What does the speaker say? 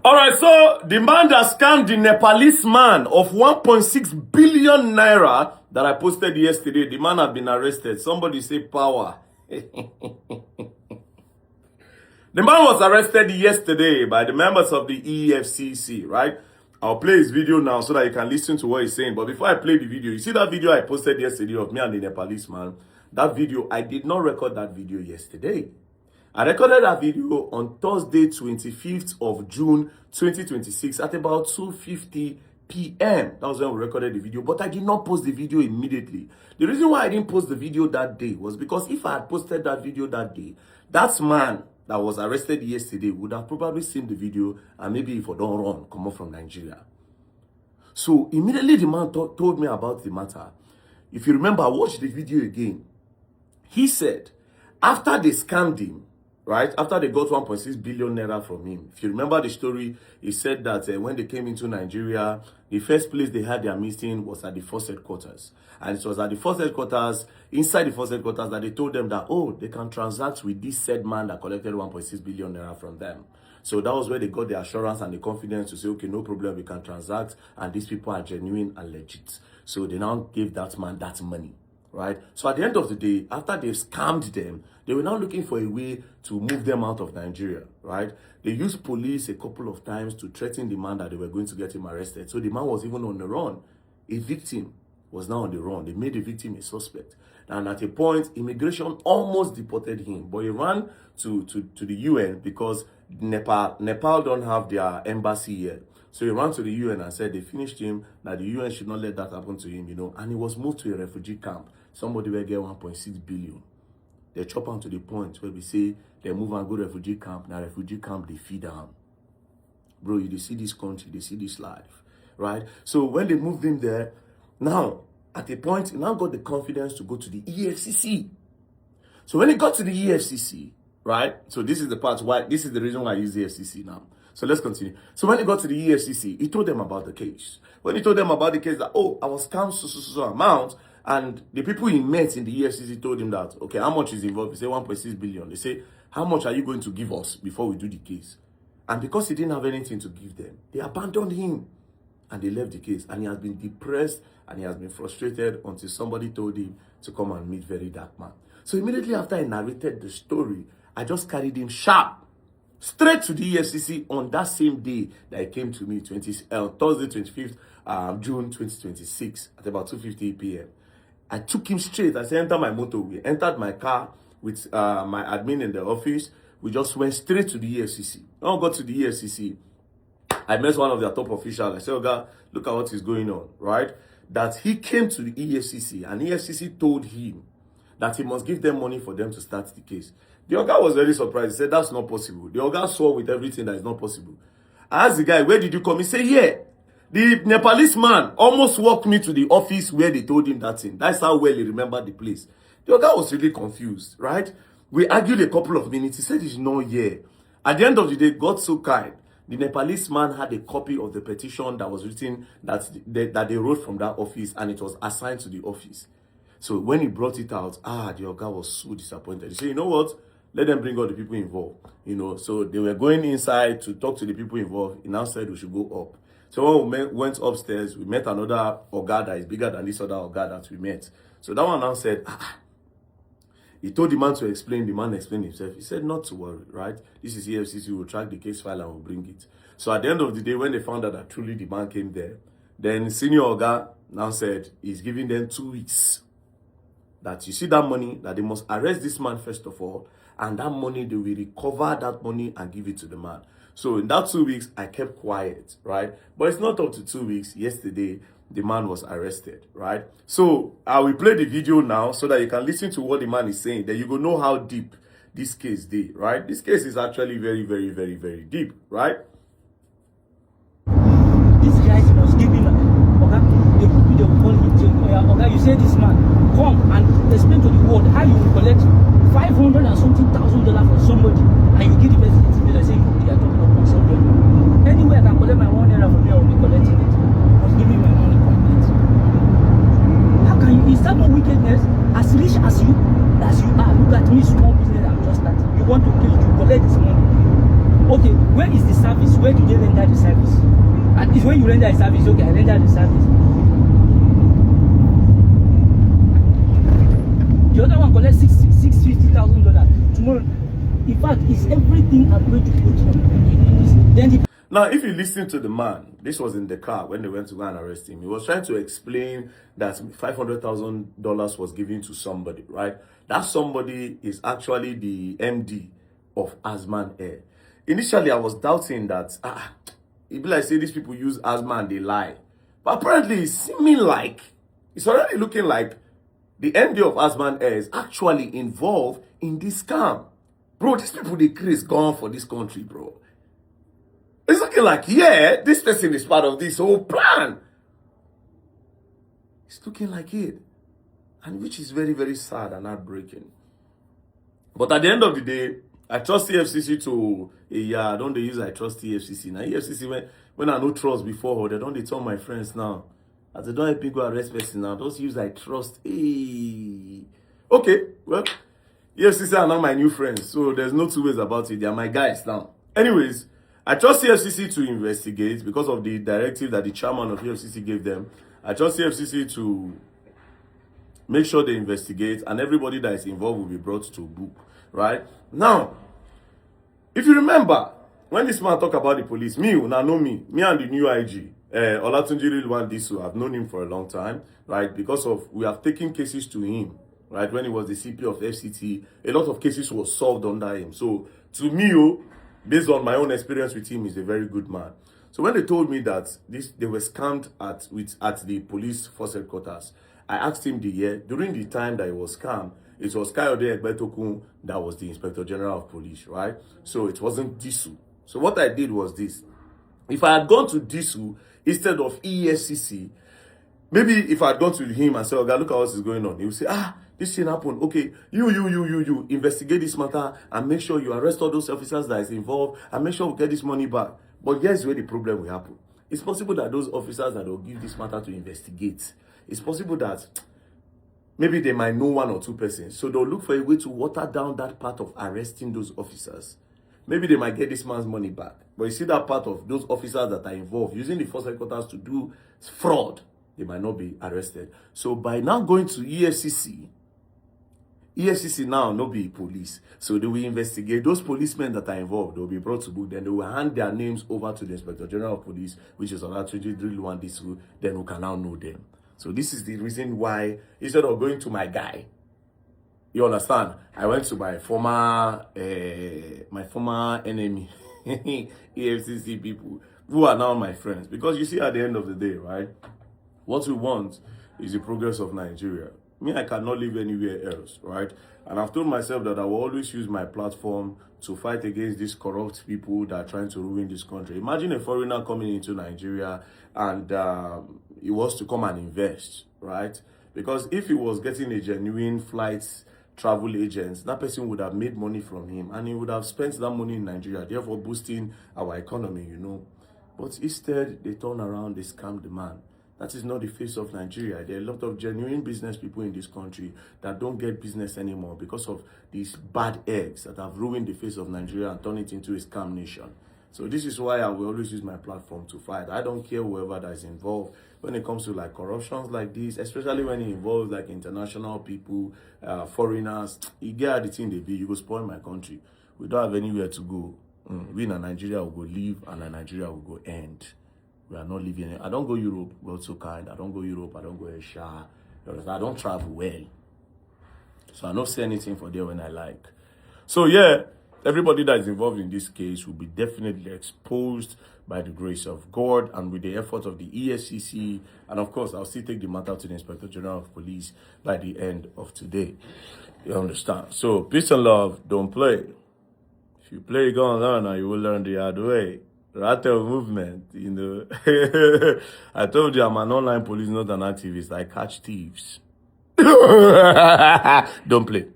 All right, so the man that scammed the Nepalese man of 1.6 billion naira that I posted yesterday, the man has been arrested. Somebody say power. The man was arrested yesterday by the members of the EFCC, right? I'll play his video now so that you can listen to what he's saying. But before I play the video, you see that video I posted yesterday of me and the Nepalese man? That video, I did not record that video yesterday. I recorded that video on Thursday, 25th of June, 2026 at about 2:50 p.m. That was when we recorded the video, but I did not post the video immediately. The reason why I didn't post the video that day was because if I had posted that video that day, that man that was arrested yesterday would have probably seen the video and maybe if I don't run, come up from Nigeria. So immediately the man told me about the matter. If you remember, I watched the video again. He said, after they scammed him, right, after they got 1.6 billion naira from him, if you remember the story, he said that when they came into Nigeria, the first place they had their meeting was at the first headquarters. And it was at the first headquarters, inside the first headquarters, that they told them that, oh, they can transact with this said man that collected 1.6 billion naira from them. So that was where they got the assurance and the confidence to say, okay, no problem, we can transact, and these people are genuine and legit. So they now gave that man that money, right? So at the end of the day, after they've scammed them, they were now looking for a way to move them out of Nigeria, right? They used police a couple of times to threaten the man that they were going to get him arrested. So the man was even on the run. A victim was now on the run. They made the victim a suspect. And at a point, immigration almost deported him. But he ran to the UN because Nepal don't have their embassy here. So he ran to the UN and said they finished him, that the UN should not let that happen to him, And he was moved to a refugee camp. Somebody will get 1.6 billion. They chop on to the point where we say they move and go to refugee camp. Now refugee camp, they feed them. Bro, you see this country, they see this life, right? So when they moved him there, now, at a point, he now got the confidence to go to the EFCC. So when he got to the EFCC, right? So this is the part why, this is the reason why I use the EFCC now. So let's continue. So when he got to the EFCC, he told them about the case. When he told them about the case that, oh, I was scammed so amount, and the people he met in the EFCC told him that, okay, how much is involved? He said 1.6 billion. They say, how much are you going to give us before we do the case? And because he didn't have anything to give them, they abandoned him and they left the case. And he has been depressed and he has been frustrated until somebody told him to come and meet Very Dark Man. So immediately after I narrated the story, I just carried him sharp straight to the EFCC on that same day that he came to me, Thursday, 25th June 2026 at about 2:50 p.m. I took him straight. I said, enter my motor. We entered my car with my admin in the office. We just went straight to the EFCC. When I got to the EFCC, I met one of their top officials. I said, oh God, look at what is going on, right? That he came to the EFCC and EFCC told him that he must give them money for them to start the case. The Oga was very surprised. He said, that's not possible. The Oga swore with everything that is not possible. I asked the guy, where did you come? He said, yeah. The Nepalese man almost walked me to the office where they told him that thing. That's how well he remembered the place. The Oga was really confused, right? We argued a couple of minutes. He said he's not here. At the end of the day, God so kind. The Nepalese man had a copy of the petition that was written, that they wrote from that office, and it was assigned to the office. So when he brought it out, the Oga was so disappointed. He said, you know what? Let them bring all the people involved. So they were going inside to talk to the people involved. He now said we should go up. So when we went upstairs, we met another Oga that is bigger than this other Oga that we met. So that one now said, he told the man to explain. The man explained himself. He said, not to worry, right? This is EFCC. We'll track the case file and we'll bring it. So at the end of the day, when they found out that truly the man came there, then senior Oga now said he's giving them 2 weeks. That you see that money, that they must arrest this man first of all, and that money, they will recover that money and give it to the man. So in that 2 weeks, I kept quiet, right? But it's not up to 2 weeks. Yesterday, the man was arrested, right? So I will play the video now so that you can listen to what the man is saying. Then you will know how deep this case is, right? This case is actually very, very, very, very deep, right? This guy was giving Oga, they will call him saying, Oga, you say this man, come and explain to the world how you will collect $500 and something thousand from somebody, and you give the person the saying they are talking about something. Anywhere I can collect my $1 from here, I will be collecting it. You must give me my money complete. How can you? Is that not wickedness? As rich as you are, look at me, small business I'm just starting. You want to kill, you collect this money. Okay, where is the service? Where do they render render the service. And it's when you render the service, okay, I render the service. The other one collects $650,000 tomorrow. In fact, it's everything I'm going to put on. Then the Now, if you listen to the man, this was in the car when they went to go and arrest him. He was trying to explain that $500,000 was given to somebody, right? That somebody is actually the MD of Asman Air. Initially, I was doubting that, it be like say these people use Asman and they lie. But apparently, it's seeming like, it's already looking like the MD of Asman Air is actually involved in this scam. Bro, these people, they craze gone for this country, bro. It's looking like, yeah, this person is part of this whole plan. It's looking like it. And which is very, very sad and heartbreaking. But at the end of the day, I trust EFCC to, yeah, don't they use I trust EFCC. Now, EFCC, when I no trust before, they don't tell my friends now. As they don't help me go arrest person now, just use I trust. Hey. Okay, well, EFCC are now my new friends, so there's no two ways about it. They are my guys now. Anyways, I trust EFCC to investigate because of the directive that the chairman of EFCC gave them. I trust EFCC to make sure they investigate and everybody that is involved will be brought to book, right? Now, if you remember, when this man talk about the police, me and the new IG, Olatunji Rilwan Disu, I've known him for a long time, right? Because of, we have taken cases to him, right? When he was the CP of FCT, a lot of cases were solved under him. So, to me, based on my own experience with him, he's a very good man. So when they told me that they were scammed at the police force headquarters, I asked him the year. During the time that it was scammed, it was Kayode Egbetokun that was the Inspector General of Police, right? So it wasn't Disu. So what I did was this. If I had gone to Disu instead of EFCC, maybe if I had gone to him and said, okay, look at what is going on, he would say, this thing happened. Okay, you investigate this matter and make sure you arrest all those officers that is involved and make sure we get this money back. But here's where the problem will happen. It's possible that those officers that will give this matter to investigate, it's possible that maybe they might know one or two persons. So they'll look for a way to water down that part of arresting those officers. Maybe they might get this man's money back. But you see that part of those officers that are involved using the force headquarters to do fraud, they might not be arrested. So by now going to EFCC now no be police. So they will investigate those policemen that are involved. They will be brought to book. Then they will hand their names over to the Inspector General of Police, which is Olatunji Rilwan Disu. Then we can now know them. So this is the reason why, instead of going to my guy, you understand, I went to my former enemy, EFCC people, who are now my friends. Because you see, at the end of the day, right, what we want is the progress of Nigeria. Me, I cannot live anywhere else, right? And I've told myself that I will always use my platform to fight against these corrupt people that are trying to ruin this country. Imagine a foreigner coming into Nigeria and he wants to come and invest, right? Because if he was getting a genuine flights travel agent, that person would have made money from him and he would have spent that money in Nigeria, therefore boosting our economy, you know. But instead, they turn around, they scam the man. That is not the face of Nigeria. There are a lot of genuine business people in this country that don't get business anymore because of these bad eggs that have ruined the face of Nigeria and turned it into a scam nation. So this is why I will always use my platform to fight. I don't care whoever that is involved when it comes to like corruptions like this, especially when it involves like international people, foreigners. You get the thing they be, you go spoil my country. We don't have anywhere to go. We in Nigeria will go live and in Nigeria will go end. We are not living it. I don't go Europe, God so kind. I don't go Europe, I don't go Asia. I don't travel well. So I don't say anything for there when I like. So yeah, everybody that is involved in this case will be definitely exposed by the grace of God and with the effort of the EFCC. And of course, I'll still take the matter to the Inspector General of Police by the end of today. You understand? So peace and love, don't play. If you play, go and learn, and you will learn the hard way. Ratel Movement, you know. I told you I'm an online police, not an activist. I catch thieves. Don't play.